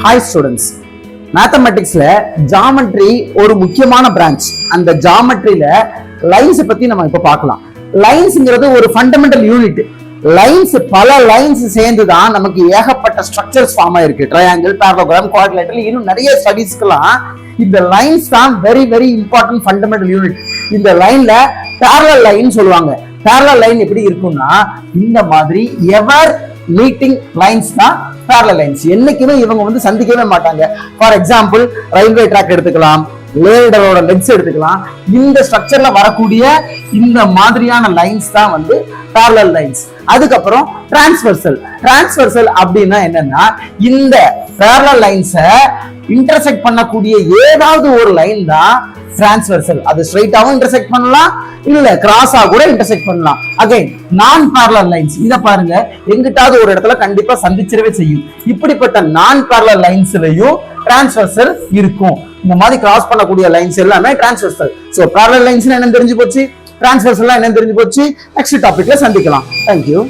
Hi students, மேத்தமெட்டிக்ஸ்ல geometry ஒரு முக்கியமான branch. அந்த ஜாமெட்ரியில லைன்ஸ் பத்தி நம்ம இப்ப பார்க்கலாம். லைன்ஸ்ங்கிறது ஒரு ஃபண்டமெண்டல் யூனிட். லைன்ஸ் பல லைன்ஸ் சேர்ந்து தான் நமக்கு ஏகப்பட்ட ஸ்ட்ரக்சர்ஸ் ஃபார்ம் ஆயிருக்கு. ட்ரையாங்கிள், பேரலோகிராம், குவாட்ரிலேட்டரல், இன்னும் நிறைய ஸ்டடீஸ்க்குலாம் இந்த லைன்ஸ் தான் very very important fundamental unit. இந்த லைன்ல பேரலல் லைன் சொல்லுவாங்க. பேரலல் லைன் எப்படி இருக்கும்னா இந்த மாதிரி எவர் மீட்டிங் லைன்ஸ் தான் parallel lines. என்னைக்குமே இவங்க வந்து சந்திக்கவே மாட்டாங்க. ஃபார் எக்ஸாம்பிள் ரயில்வே ட்ராக் எடுத்துக்கலாம், லேடரோட லெக்ஸ் எடுத்துக்கலாம். இந்த ஸ்ட்ரக்சர்ல வரக்கூடிய இந்த மாதிரியான லைன்ஸ் தான் வந்து parallel lines. அதுக்கப்புறம் டிரான்ஸ்வர்சல் அப்படின்னா என்னன்னா இந்த parallel லைன்ஸை இன்டர்செக்ட் பண்ணக்கூடிய ஏதாவது ஒரு லைன் தான் டிரான்ஸ்வர்சல். அது ஸ்ட்ரைட்டாவும் இன்டர்செக்ட் பண்ணலாம், இல்ல கிராஸா கூட இன்டர்செக்ட் பண்ணலாம். அகைன் நான் parallel லைன்ஸ், இத பாருங்க, எங்கிட்டாவது ஒரு இடத்துல கண்டிப்பா சந்திச்சிடவே செய்யும். இப்படிப்பட்ட நான் parallel லைன்ஸ்லயும் டிரான்ஸ்வர்சல் இருக்கும். இந்த மாதிரி கிராஸ் பண்ணக்கூடிய லைன்ஸ் எல்லாமே டிரான்ஸ்வர்சல். சோ parallel லைன்ஸ் என்ன தெரிஞ்சு போச்சு, டிரான்ஸ்வர்சல் என்ன தெரிஞ்சு போச்சு. நெக்ஸ்ட் டாபிக்ல சந்திக்கலாம். தேங்க்யூ.